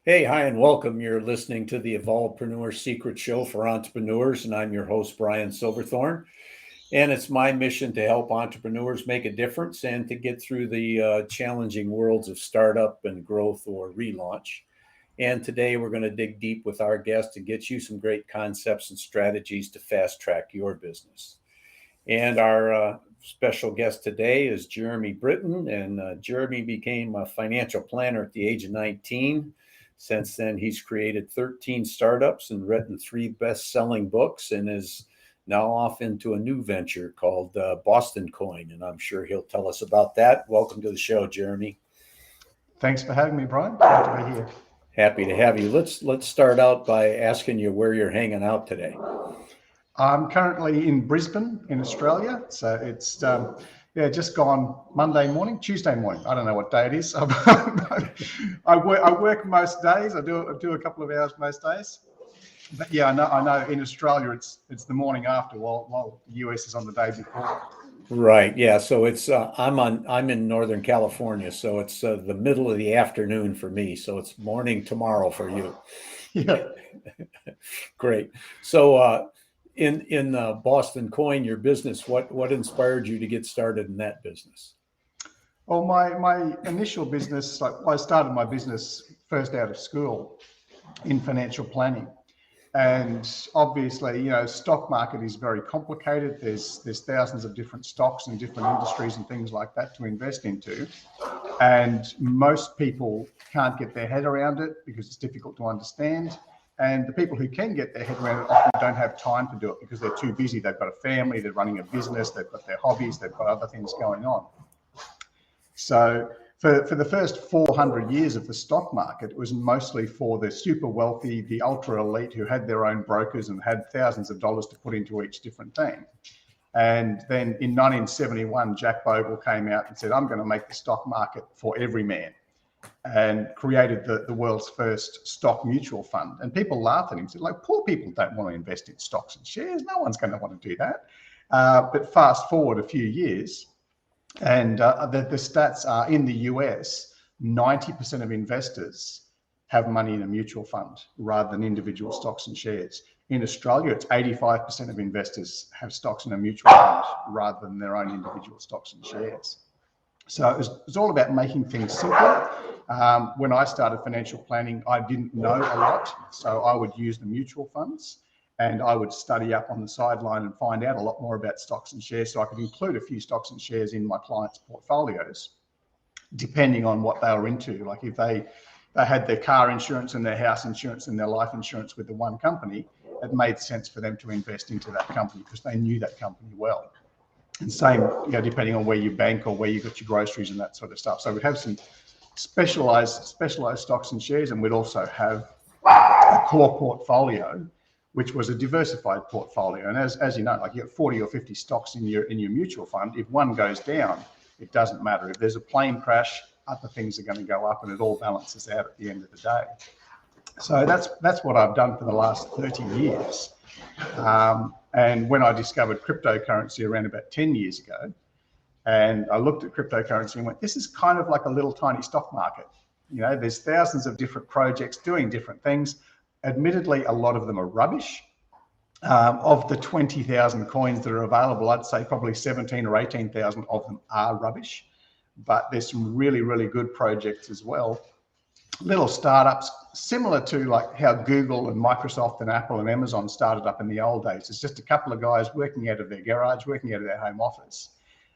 Hey, hi, and welcome. You're listening to the Evolvepreneur Secrets Show for entrepreneurs, and I'm your host, Brian Silverthorne. And it's my mission to help entrepreneurs make a difference and to get through the challenging worlds of startup and growth or relaunch. And today we're going to dig deep with our guest to get you some great concepts and strategies to fast track your business. And our special guest today is Jeremy Britton. And Jeremy became a financial planner at the age of 19. Since then, he's created 13 startups and written 3 best-selling books and is now off into a new venture called Boston Coin. And I'm sure he'll tell us about that. Welcome to the show, Jeremy. Thanks for having me, Brian. Glad to be here. Happy to have you. Let's start out by asking you where you're hanging out today. I'm currently in Brisbane, in Australia. So it's just gone Tuesday morning. I don't know what day it is. I work most days. I do a couple of hours most days. But yeah, I know. In Australia, it's the morning after, while the US is on the day before. Right. Yeah. So it's I'm in Northern California, so it's the middle of the afternoon for me. So it's morning tomorrow for you. Yeah. Great. So in Boston Coin, your business, what inspired you to get started in that business? Well, my initial business, I started my business first out of school in financial planning. And obviously, stock market is very complicated. There's thousands of different stocks and different industries and things like that to invest into. And most people can't get their head around it because it's difficult to understand. And the people who can get their head around it often don't have time to do it because they're too busy. They've got a family, they're running a business, they've got their hobbies, they've got other things going on. So for the first 400 years of the stock market, it was mostly for the super wealthy, the ultra elite who had their own brokers and had thousands of dollars to put into each different thing. And then in 1971, Jack Bogle came out and said, I'm going to make the stock market for every man, and created the world's first stock mutual fund. And people laughed at him, said, like, poor people don't want to invest in stocks and shares. No one's going to want to do that. But fast forward a few years, and the stats are in the US, 90% of investors have money in a mutual fund rather than individual stocks and shares. In Australia, it's 85% of investors have stocks in a mutual fund rather than their own individual stocks and shares. So it's all about making things simple. When I started financial planning, I didn't know a lot. So I would use the mutual funds and I would study up on the sideline and find out a lot more about stocks and shares. So I could include a few stocks and shares in my clients' portfolios, depending on what they were into. Like if they had their car insurance and their house insurance and their life insurance with the one company, it made sense for them to invest into that company because they knew that company well. And same, depending on where you bank or where you got your groceries and that sort of stuff. So we'd have some specialized stocks and shares, and we'd also have a core portfolio, which was a diversified portfolio. And as you know, like you have 40 or 50 stocks in your mutual fund. If one goes down, it doesn't matter. If there's a plane crash, other things are going to go up, and it all balances out at the end of the day. So that's what I've done for the last 30 years. And when I discovered cryptocurrency around about 10 years ago, and I looked at cryptocurrency and went, this is kind of like a little tiny stock market. There's thousands of different projects doing different things. Admittedly, a lot of them are rubbish. Of the 20,000 coins that are available, I'd say probably 17 or 18,000 of them are rubbish. But there's some really, really good projects as well. Little startups, similar to like how Google and Microsoft and Apple and Amazon started up in the old days. It's just a couple of guys working out of their garage, working out of their home office.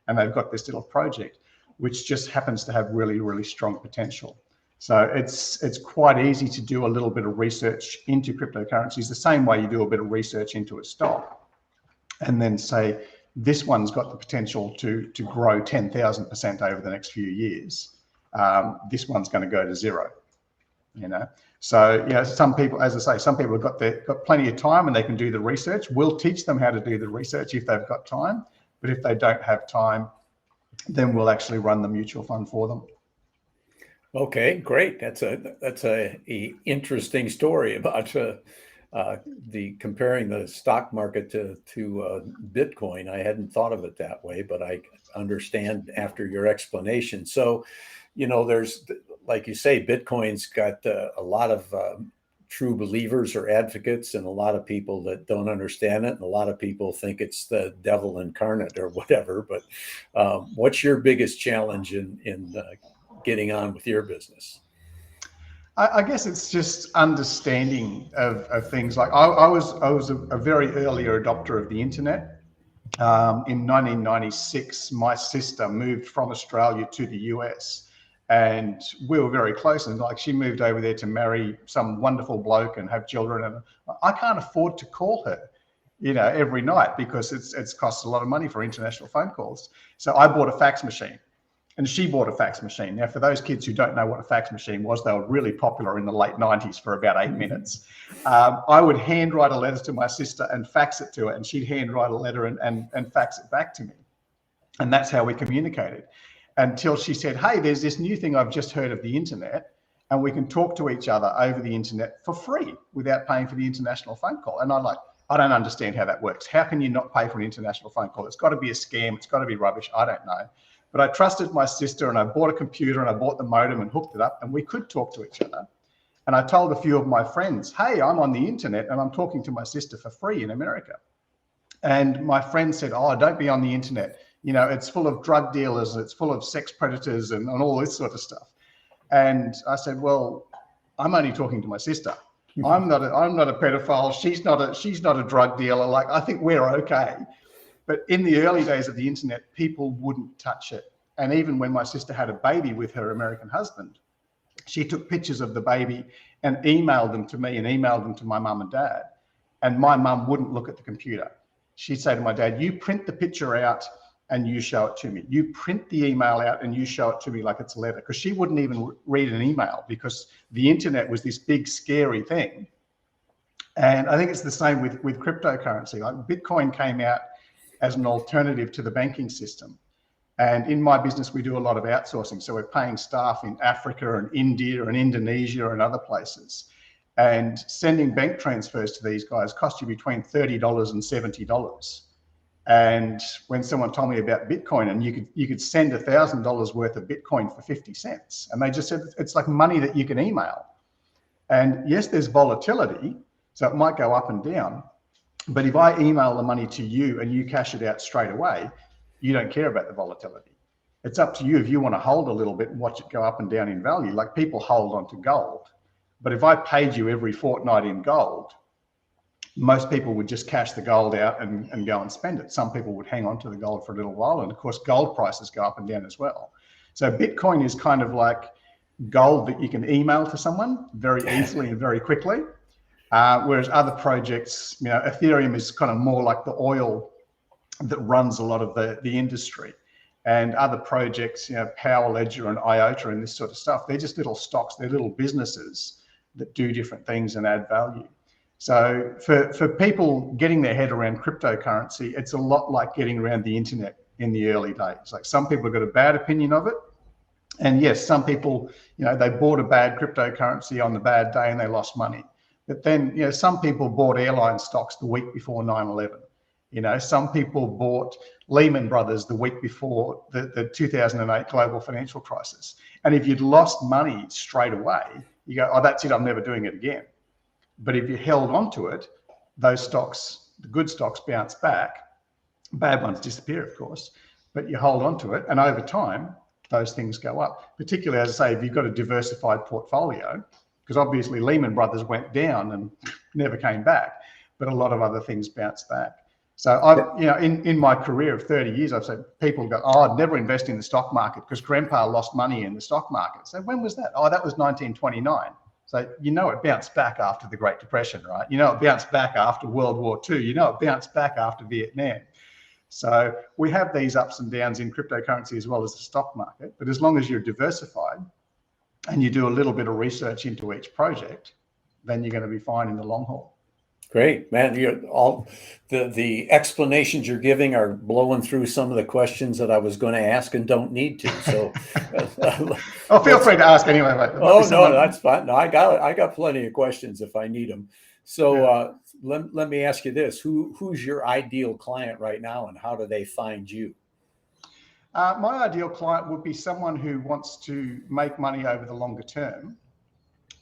And they've got this little project, which just happens to have really, really strong potential. So it's quite easy to do a little bit of research into cryptocurrencies, the same way you do a bit of research into a stock, and then say, this one's got the potential to grow 10,000% over the next few years. This one's going to go to zero. So some people, as I say, some people have got plenty of time and they can do the research. We'll teach them how to do the research if they've got time, but if they don't have time, then we'll actually run the mutual fund for them. Okay, great. That's a interesting story about the comparing the stock market to Bitcoin. I hadn't thought of it that way, but I understand after your explanation. So, there's like you say, Bitcoin's got a lot of true believers or advocates, and a lot of people that don't understand it, and a lot of people think it's the devil incarnate or whatever. But what's your biggest challenge in getting on with your business? I guess it's just understanding of things. Like I was a very early adopter of the internet. In 1996, my sister moved from Australia to the US, and we were very close. And like, she moved over there to marry some wonderful bloke and have children. And I can't afford to call her, every night, because it's cost a lot of money for international phone calls. So I bought a fax machine. And she bought a fax machine. Now, for those kids who don't know what a fax machine was, they were really popular in the late 90s for about 8 minutes. I would handwrite a letter to my sister and fax it to her, and she'd handwrite a letter and fax it back to me. And that's how we communicated, until she said, hey, there's this new thing I've just heard of the internet, and we can talk to each other over the internet for free without paying for the international phone call. And I'm like, I don't understand how that works. How can you not pay for an international phone call? It's got to be a scam. It's got to be rubbish. I don't know. But I trusted my sister, and I bought a computer, and I bought the modem and hooked it up, and we could talk to each other. And I told a few of my friends, hey, I'm on the internet and I'm talking to my sister for free in America. And my friend said, oh, don't be on the internet. It's full of drug dealers, it's full of sex predators and all this sort of stuff. And I said, well, I'm only talking to my sister. I'm not a pedophile. She's not a drug dealer. Like, I think we're okay. But in the early days of the internet, people wouldn't touch it. And even when my sister had a baby with her American husband, she took pictures of the baby and emailed them to me and emailed them to my mum and dad. And my mum wouldn't look at the computer. She'd say to my dad, you print the picture out and you show it to me. You print the email out and you show it to me like it's a letter. Because she wouldn't even read an email, because the internet was this big, scary thing. And I think it's the same with cryptocurrency. Like, Bitcoin came out as an alternative to the banking system. And in my business, we do a lot of outsourcing. So we're paying staff in Africa and India and Indonesia and other places. And sending bank transfers to these guys cost you between $30 and $70. And when someone told me about Bitcoin, and you could send $1,000 worth of Bitcoin for 50 cents. And they just said, it's like money that you can email. And yes, there's volatility, so it might go up and down. But if I email the money to you and you cash it out straight away, you don't care about the volatility. It's up to you if you want to hold a little bit and watch it go up and down in value. Like, people hold on to gold. But if I paid you every fortnight in gold, most people would just cash the gold out and go and spend it. Some people would hang on to the gold for a little while. And of course, gold prices go up and down as well. So Bitcoin is kind of like gold that you can email to someone very easily and very quickly. Whereas other projects, Ethereum is kind of more like the oil that runs a lot of the industry. And other projects, Power Ledger and IOTA and this sort of stuff, they're just little stocks, they're little businesses that do different things and add value. So for people getting their head around cryptocurrency, it's a lot like getting around the internet in the early days. Like, some people have got a bad opinion of it. And yes, some people, they bought a bad cryptocurrency on the bad day and they lost money. But then, some people bought airline stocks the week before 9/11. Some people bought Lehman Brothers the week before the 2008 global financial crisis. And if you'd lost money straight away, you go, oh, that's it, I'm never doing it again. But if you held on to it, those stocks, the good stocks, bounce back. Bad ones disappear, of course, but you hold on to it. And over time, those things go up. Particularly, as I say, if you've got a diversified portfolio, because obviously Lehman Brothers went down and never came back, but a lot of other things bounced back. So I've, in my career of 30 years, I've said, people go, oh, I'd never invest in the stock market because grandpa lost money in the stock market. So when was that? Oh, that was 1929. So, it bounced back after the Great Depression, right? It bounced back after World War II. It bounced back after Vietnam. So we have these ups and downs in cryptocurrency as well as the stock market. But as long as you're diversified and you do a little bit of research into each project, then you're going to be fine in the long haul. Great, man. All the explanations you're giving are blowing through some of the questions that I was going to ask and don't need to. So, feel free to ask anyway. No, that's fine. No, I got plenty of questions if I need them. So let me ask you this: who's your ideal client right now, and how do they find you? My ideal client would be someone who wants to make money over the longer term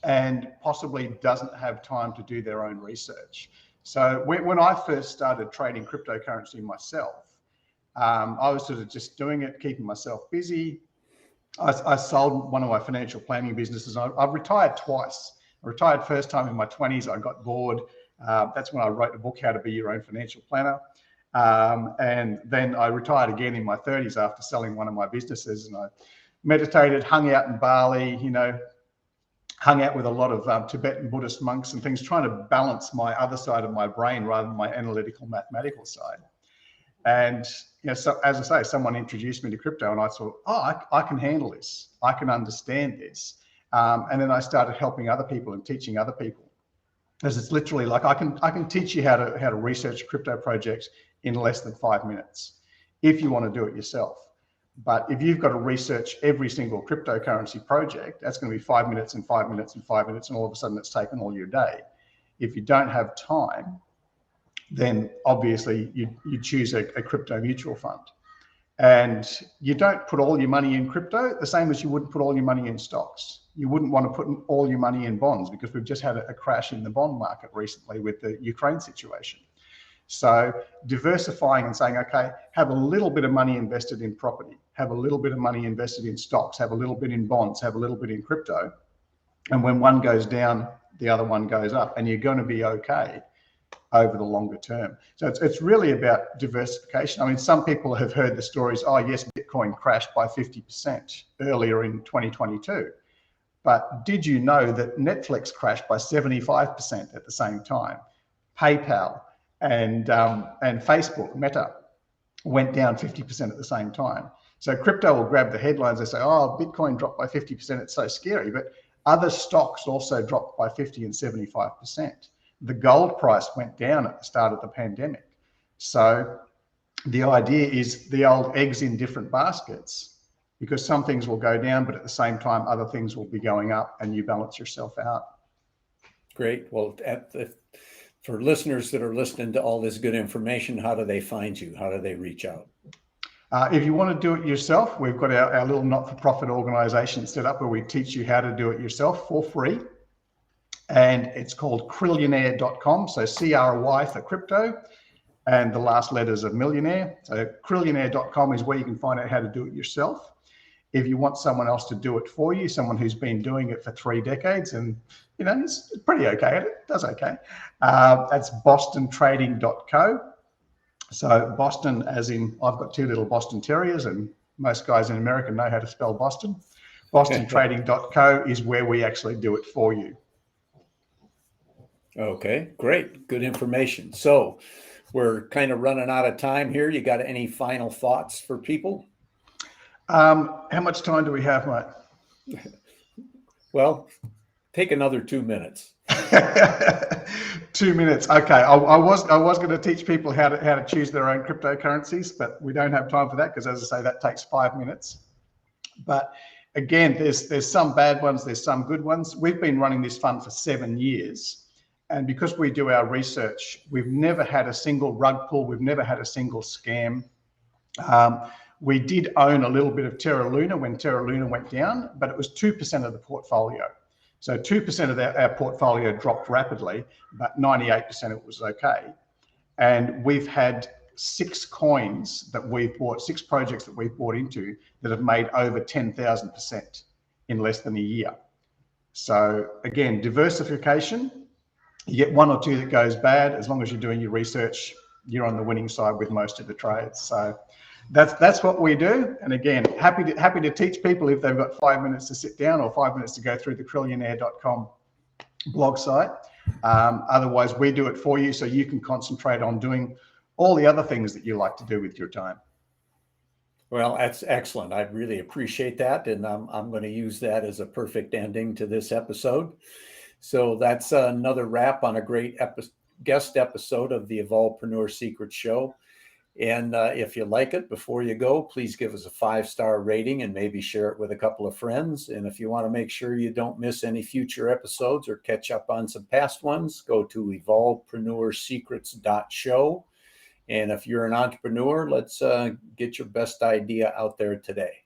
and possibly doesn't have time to do their own research. So when I first started trading cryptocurrency myself, I was sort of just doing it, keeping myself busy. I sold one of my financial planning businesses. I've retired twice. I retired first time in my 20s. I got bored. That's when I wrote the book, How to Be Your Own Financial Planner. And then I retired again in my 30s after selling one of my businesses. And I meditated, hung out in Bali, hung out with a lot of Tibetan Buddhist monks and things, trying to balance my other side of my brain rather than my analytical, mathematical side. And so as I say, someone introduced me to crypto, and I thought, I can handle this. I can understand this. And then I started helping other people and teaching other people, because it's literally like I can teach you how to research a crypto project in less than 5 minutes if you want to do it yourself. But if you've got to research every single cryptocurrency project, that's going to be 5 minutes and 5 minutes and 5 minutes, and all of a sudden it's taken all your day. If you don't have time, then obviously you choose a crypto mutual fund. And you don't put all your money in crypto, the same as you wouldn't put all your money in stocks. You wouldn't want to put all your money in bonds, because we've just had a crash in the bond market recently with the Ukraine situation. So diversifying and saying, okay, have a little bit of money invested in property, have a little bit of money invested in stocks, have a little bit in bonds, have a little bit in crypto. And when one goes down, the other one goes up, and you're going to be okay over the longer term. So it's really about diversification. I mean, some people have heard the stories, oh yes, Bitcoin crashed by 50% earlier in 2022. But did you know that Netflix crashed by 75% at the same time? PayPal and Facebook, Meta, went down 50% at the same time. So crypto will grab the headlines. They say, oh, Bitcoin dropped by 50%. It's so scary. But other stocks also dropped by 50 and 75%. The gold price went down at the start of the pandemic. So the idea is the old eggs in different baskets, because some things will go down, but at the same time, other things will be going up, and you balance yourself out. Great. Well, for listeners that are listening to all this good information, how do they find you? How do they reach out? If you want to do it yourself, we've got our little not-for-profit organization set up where we teach you how to do it yourself for free. And it's called Crillionaire.com. So CRY for crypto and the last letters of millionaire. So Crillionaire.com is where you can find out how to do it yourself. If you want someone else to do it for you, someone who's been doing it for 3 decades and, it's pretty okay at it, does okay. That's BostonTrading.co. So Boston, as in, I've got 2 little Boston Terriers, and most guys in America know how to spell Boston. BostonTrading.co is where we actually do it for you. Okay, great. Good information. So we're kind of running out of time here. You got any final thoughts for people? How much time do we have, mate? Well, take another 2 minutes. 2 minutes. Okay. I was going to teach people how to choose their own cryptocurrencies, but we don't have time for that, because, as I say, that takes 5 minutes. But again, there's some bad ones, there's some good ones. We've been running this fund for 7 years. And because we do our research, we've never had a single rug pull. We've never had a single scam. We did own a little bit of Terra Luna when Terra Luna went down, but it was 2% of the portfolio. So 2% of our portfolio dropped rapidly, but 98% it was okay. And we've had 6 coins that we've bought, 6 projects that we've bought into that have made over 10,000% in less than a year. So again, diversification. You get 1 or 2 that goes bad. As long as you're doing your research, you're on the winning side with most of the trades. So that's what we do. And again, happy to teach people if they've got 5 minutes to sit down or 5 minutes to go through the Crillionaire.com blog site. Otherwise, we do it for you so you can concentrate on doing all the other things that you like to do with your time. Well, that's excellent. I really appreciate that. And I'm going to use that as a perfect ending to this episode. So that's another wrap on a great guest episode of the Evolvepreneur Secrets Show. And if you like it, before you go, please give us a 5-star rating and maybe share it with a couple of friends. And if you want to make sure you don't miss any future episodes or catch up on some past ones, go to evolvepreneursecrets.show And if you're an entrepreneur, let's get your best idea out there today.